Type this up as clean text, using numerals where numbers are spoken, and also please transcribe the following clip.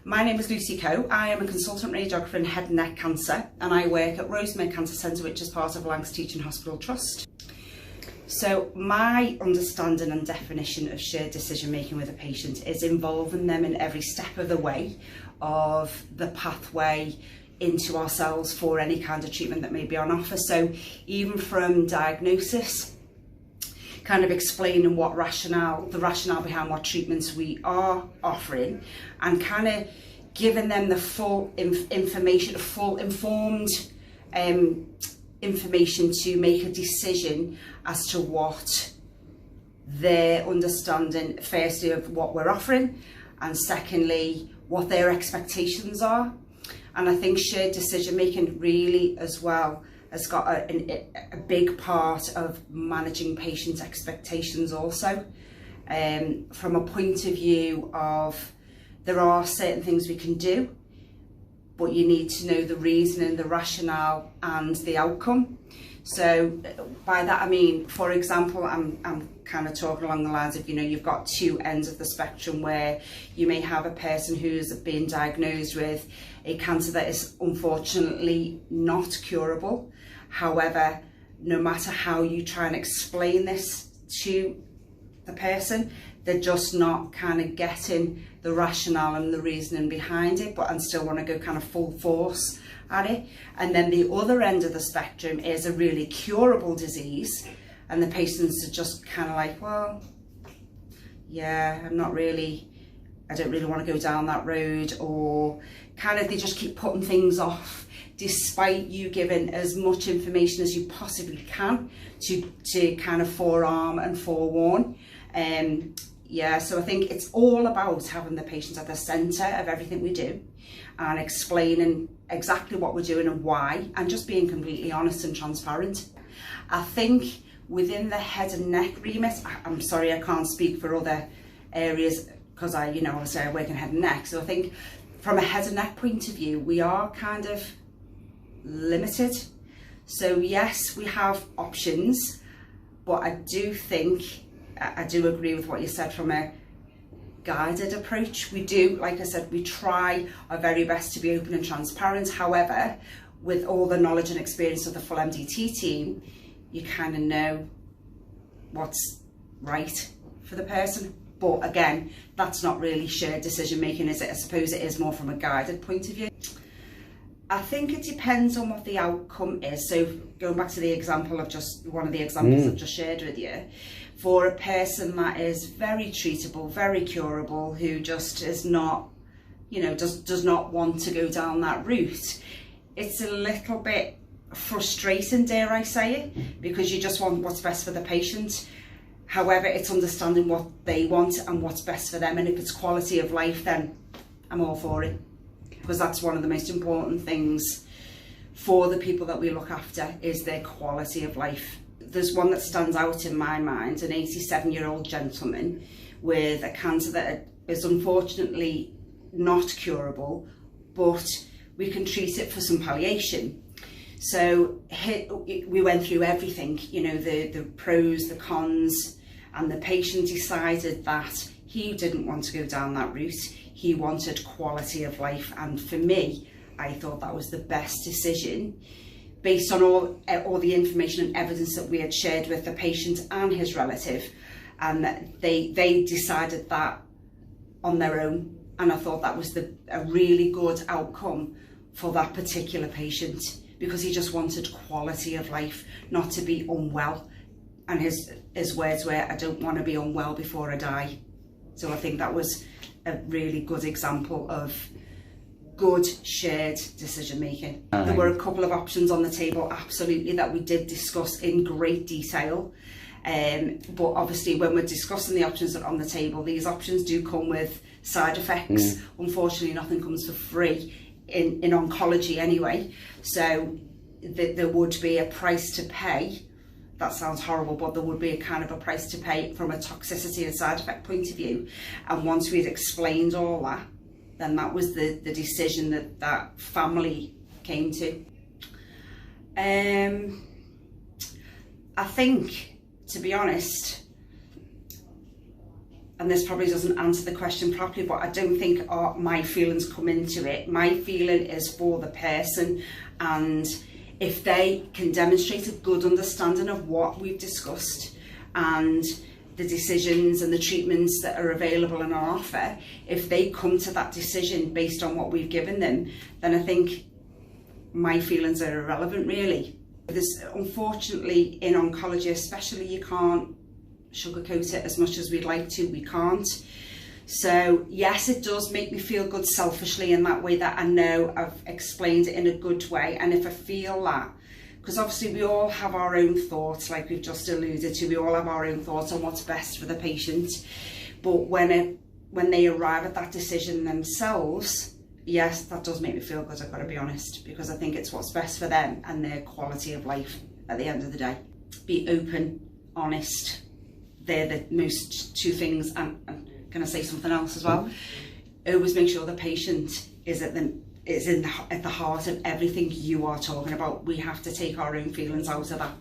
My name is Lucy Coe. I am a consultant radiographer in head and neck cancer, and I work at Rosemere Cancer Centre, which is part of Lancs Teaching Hospital Trust. So my understanding and definition of shared decision making with a patient is involving them in every step of the way of the pathway into ourselves for any kind of treatment that may be on offer. So even from diagnosis, kind of explaining what the rationale behind what treatments we are offering, and kind of giving them the full information, full informed information to make a decision as to what their understanding, firstly, of what we're offering, and secondly, what their expectations are. And I think shared decision making really as well has got a big part of managing patient expectations also. From a point of view of, there are certain things we can do, but you need to know the reasoning, the rationale and the outcome. So by that I mean, for example, I'm kind of talking along the lines of, you've got two ends of the spectrum where you may have a person who's been diagnosed with a cancer that is unfortunately not curable. However, no matter how you try and explain this to the person, they're just not kind of getting the rationale and the reasoning behind it, and still want to go kind of full force at it. And then the other end of the spectrum is a really curable disease, and the patients are just kind of like, well, yeah, I don't really want to go down that road, or kind of they just keep putting things off despite you giving as much information as you possibly can to kind of forearm and forewarn. Yeah, so I think it's all about having the patient at the centre of everything we do, and explaining exactly what we're doing and why, and just being completely honest and transparent. I think within the head and neck remit, I'm sorry I can't speak for other areas because obviously I work in head and neck, so I think from a head and neck point of view, we are kind of limited. So yes, we have options, but I do agree with what you said from a guided approach. We do, like I said, we try our very best to be open and transparent. However, with all the knowledge and experience of the full MDT team, you kind of know what's right for the person. But again, that's not really shared decision making, is it? I suppose it is more from a guided point of view. I think it depends on what the outcome is. So going back to the example of just one of the examples I've just shared with you, for a person that is very treatable, very curable, who just is not, does not want to go down that route, it's a little bit frustrating, dare I say it, because you just want what's best for the patient. However, it's understanding what they want and what's best for them, and if it's quality of life, then I'm all for it, because that's one of the most important things for the people that we look after, is their quality of life. There's one that stands out in my mind, an 87-year-old gentleman with a cancer that is unfortunately not curable, but we can treat it for some palliation. So we went through everything, the pros, the cons, and the patient decided that he didn't want to go down that route. He wanted quality of life, and for me, I thought that was the best decision based on all the information and evidence that we had shared with the patient and his relative, and that they decided that on their own, and I thought that was a really good outcome for that particular patient, because he just wanted quality of life, not to be unwell, and his words were, I don't want to be unwell before I die. So I think that was a really good example of good shared decision making. There were a couple of options on the table, absolutely, that we did discuss in great detail, but obviously when we're discussing the options that are on the table, these options do come with side effects. Unfortunately, nothing comes for free in oncology anyway, so there would be a price to pay. That sounds horrible, but there would be a kind of a price to pay from a toxicity and side effect point of view. And once we'd explained all that, then that was the decision that family came to. I think, to be honest, and this probably doesn't answer the question properly, but I don't think my feelings come into it. My feeling is for the person, and if they can demonstrate a good understanding of what we've discussed and the decisions and the treatments that are available in our offer, if they come to that decision based on what we've given them, then I think my feelings are irrelevant, really. There's, unfortunately, in oncology especially, you can't sugarcoat it as much as we'd like to. We can't. So yes, it does make me feel good selfishly in that way, that I know I've explained it in a good way. And if I feel that, because obviously we all have our own thoughts, like we've just alluded to, we all have our own thoughts on what's best for the patient. But when they arrive at that decision themselves, yes, that does make me feel good, I've got to be honest, because I think it's what's best for them and their quality of life at the end of the day. Be open, honest. They're the most two things. And can I say something else as well? Always make sure the patient is at the heart of everything you are talking about. We have to take our own feelings out of that.